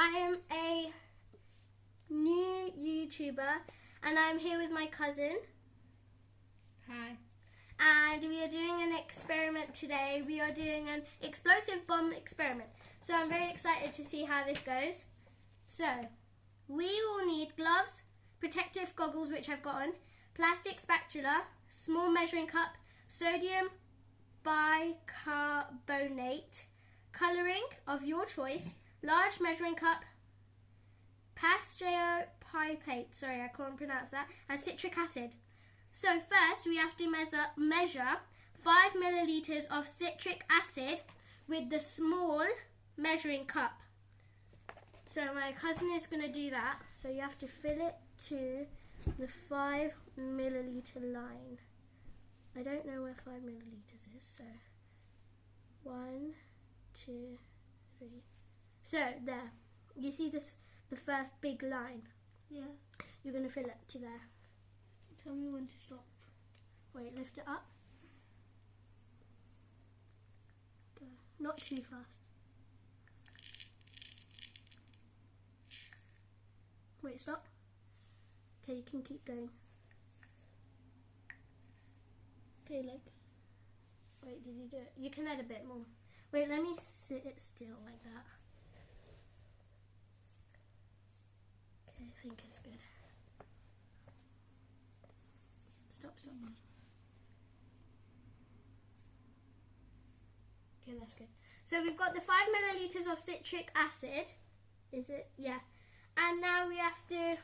I am a new YouTuber and I'm here with my cousin. Hi. And we are doing an experiment today. We are doing an explosive bomb experiment. So I'm very excited to see how this goes. So, we will need gloves, protective goggles which I've got on, plastic spatula, small measuring cup, sodium bicarbonate, colouring of your choice, large measuring cup, pasteur pipette, sorry I can't pronounce that, and citric acid. So first we have to measure 5 milliliters of citric acid with the small measuring cup. So my cousin is going to do that. So you have to fill it to the 5 milliliter line. I don't know where 5 milliliters is, so 1, 2, 3. So there, you see this, the first big line? Yeah. You're going to fill it to there. Tell me when to stop. Wait, lift it up. Go. Not too fast. Wait, stop. Okay, you can keep going. Okay, like. Wait, did you do it? You can add a bit more. Wait, let me sit it still like that. Okay, I think it's good. Stop. Okay, that's good. So we've got the 5 milliliters of citric acid. Is it? Yeah. And now we have to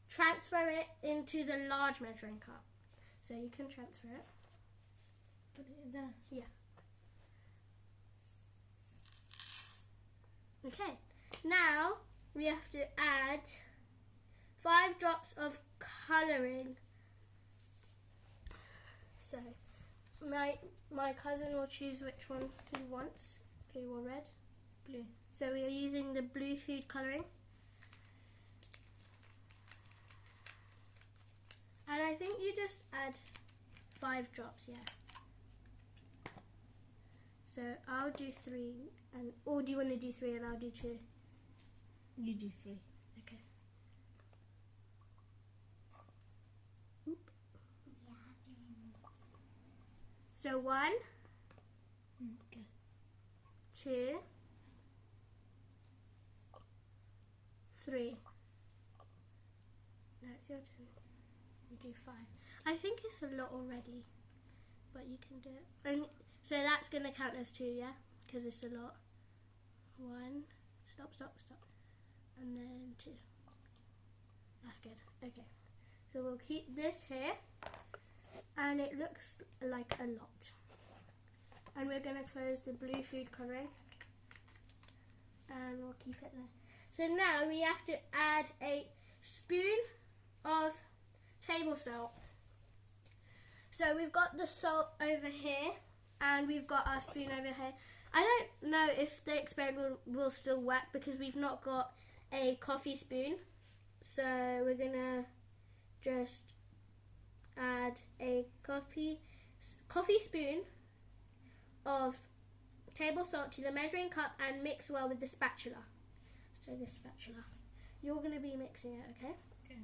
transfer it into the large measuring cup. So you can transfer it. Put it in there. Yeah. Okay. Now we have to add 5 drops of colouring. So my cousin will choose which one he wants, blue or red. Blue. So we are using the blue food colouring. And I think you just add 5 drops, yeah. So I'll do 3, and or do you want to do 3 and I'll do 2? You do 3. Okay. Oop. So 1, Okay. 2, 3. Now it's your turn. You do 5. I think it's a lot already, but you can do it. And so that's going to count as 2, yeah? Because it's a lot. 1, stop. And then 2. That's good. Okay. So we'll keep this here. And it looks like a lot. And we're going to close the blue food colouring. And we'll keep it there. So now we have to add a spoon of table salt. So we've got the salt over here. And we've got our spoon over here. I don't know if the experiment will still work because we've not got a coffee spoon. So we're going to just add a coffee spoon of table salt to the measuring cup and mix well with the spatula. So this spatula. You're going to be mixing it, okay? Okay.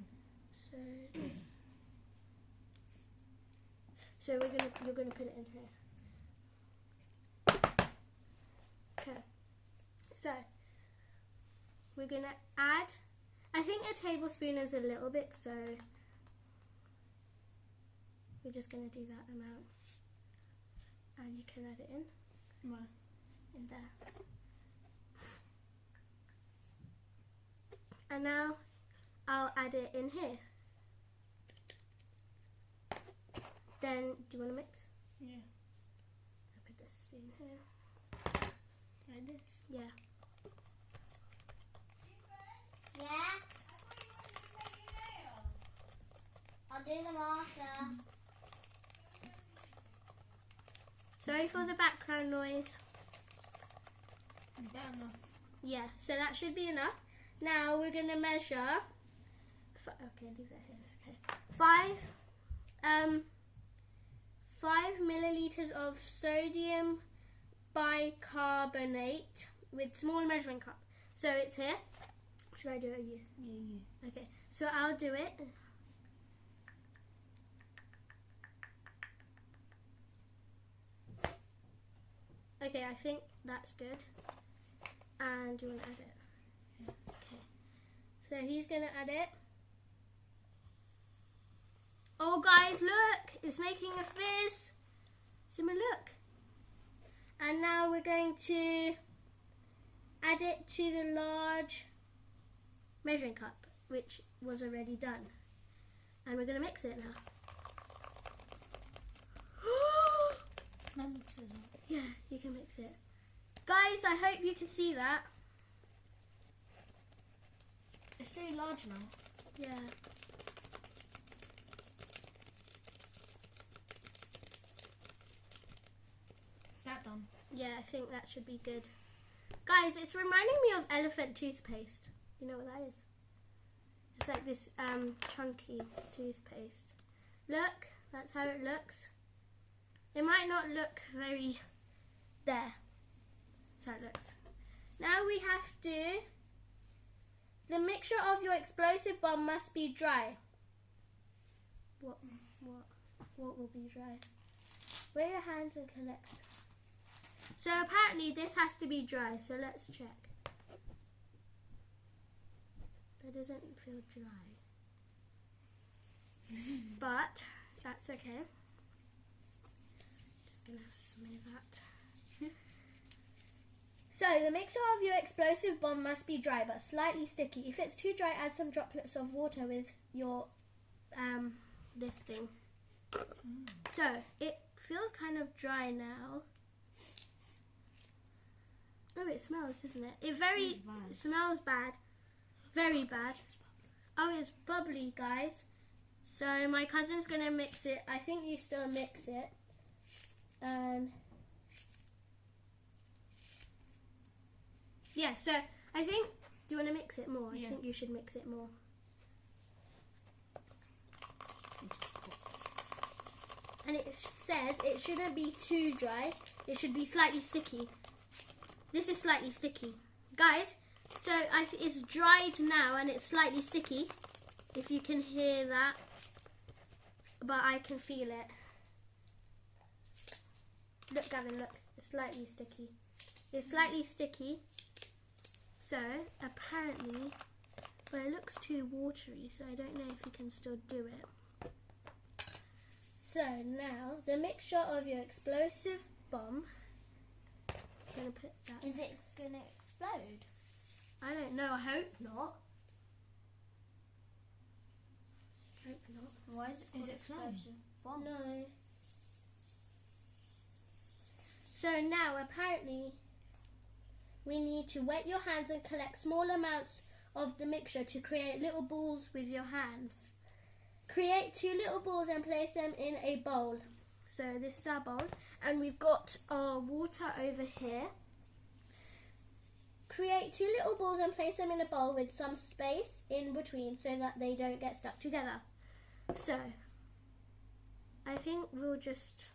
So you're going to put it in here. Okay. So we're going to add, I think a tablespoon is a little bit, so we're just going to do that amount. And you can add it in. Where? In there. And now I'll add it in here. Then, do you want to mix? Yeah. I'll put this spoon here. Like this? Yeah. Yeah? I'll do them after. Sorry for the background noise. Is that enough? Yeah, so that should be enough. Now we're going to measure, okay, leave that here, it's okay. 5 milliliters of sodium bicarbonate with small measuring cup. So it's here. Should I do it or you? Yeah, you. Okay, so I'll do it. Okay, I think that's good. And you want to add it? Okay. So he's going to add it. Oh, guys, look! It's making a fizz. Simon, look. And now we're going to add it to the large measuring cup, which was already done. And we're going to mix it now. Now mix it up. Yeah, you can mix it. Guys, I hope you can see that. It's so large now. Yeah. Is that done? Yeah, I think that should be good. Guys, it's reminding me of elephant toothpaste. You know what that is? It's like this chunky toothpaste. Look, that's how it looks. It might not look very... There. That's how it looks. Now we have to... The mixture of your explosive bomb must be dry. What will be dry? Wear your hands and collect. So apparently this has to be dry, so let's check. That doesn't feel dry. But that's okay. Just gonna smear that. So the mixture of your explosive bomb must be dry but slightly sticky. If it's too dry, add some droplets of water with your this thing. So it feels kind of dry now. Oh, it smells, doesn't it? It smells bad. Very bad. Oh, it's bubbly, guys. So my cousin's gonna mix it. I think you still mix it. Yeah, so I think, do you want to mix it more? Yeah. I think you should mix it more. And it says it shouldn't be too dry. It should be slightly sticky. This is slightly sticky. Guys, so it's dried now and it's slightly sticky. If you can hear that. But I can feel it. Look, Gavin, look. It's slightly sticky. It's slightly sticky. So, apparently, but it looks too watery, so I don't know if you can still do it. So, now, the mixture of your explosive bomb. I'm going to put that. Is it gonna explode? I don't know, I hope not. Hope not. Why is it called it slime? explosive bomb? No. So now, apparently, we need to wet your hands and collect small amounts of the mixture to create little balls with your hands. Create 2 little balls and place them in a bowl. So this is our bowl, and we've got our water over here. Create 2 little balls and place them in a bowl with some space in between so that they don't get stuck together. So, I think we'll just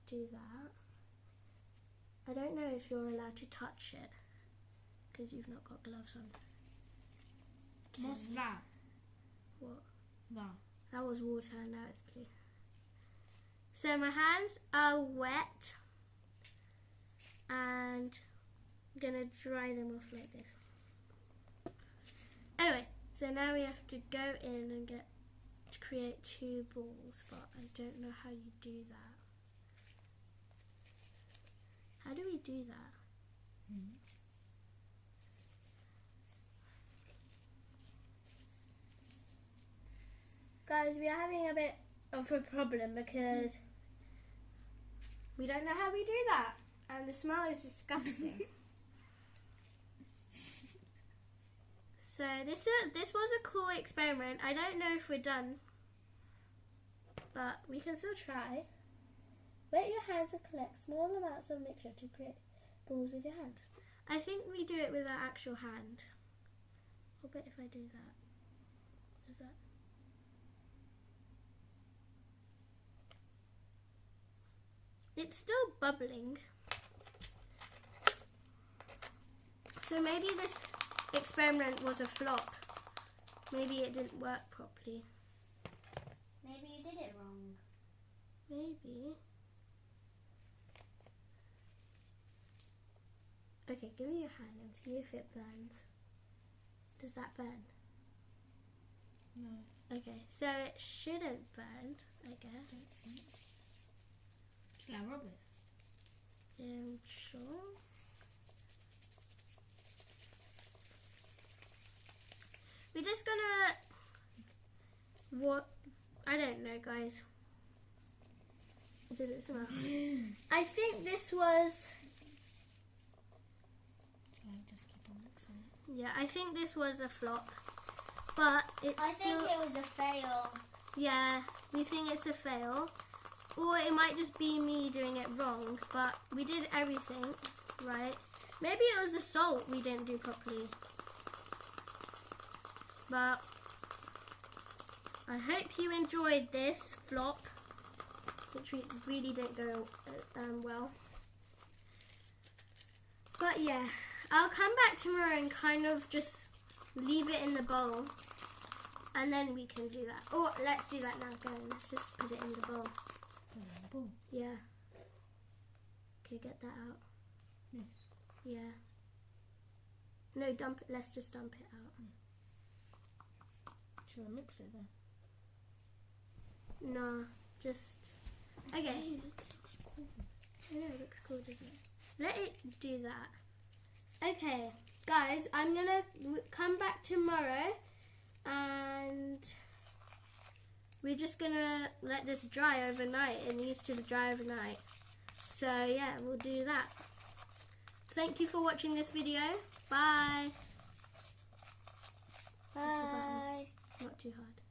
do that. I don't know if you're allowed to touch it because you've not got gloves on. What's that? What? That. That was water and now it's blue. So my hands are wet and I'm going to dry them off like this. Anyway, so now we have to go in and create 2 balls, but I don't know how you do that. How do we do that? Guys, we are having a bit of a problem because we don't know how we do that. And the smell is disgusting. So this was a cool experiment. I don't know if we're done, but we can still try. Wet your hands and collect small amounts of mixture to create balls with your hands. I think we do it with our actual hand. I'll bet if I do that. Does that? It's still bubbling. So maybe this experiment was a flop. Maybe it didn't work properly. Maybe you did it wrong. Maybe. Okay, give me your hand and see if it burns. Does that burn? No, Okay, so it shouldn't burn, I guess. I don't think so. Should I rub it? Sure. We're just gonna... What? I don't know, guys. Did it smell? I think this was... Should I just keep on mixing it? Yeah, I think this was a flop. But it's I still... think it was a fail. Yeah, we think it's a fail. Or it might just be me doing it wrong. But we did everything right. Maybe it was the salt we didn't do properly. But I hope you enjoyed this flop, which really didn't go well. But yeah, I'll come back tomorrow and kind of just leave it in the bowl. And then we can do that. Or let's do that now. Go on, let's just put it in the bowl. Put it in the bowl. Yeah. Okay, get that out. Yes. Yeah. No, dump it. Let's just dump it out. Should I mix it then? No, just... Okay. Hey, look, it looks cool. I know, it looks cool, doesn't it? Let it do that. Okay, guys, I'm going to come back tomorrow and we're just going to let this dry overnight. It needs to dry overnight. So, yeah, we'll do that. Thank you for watching this video. Bye. Bye. Not too hard.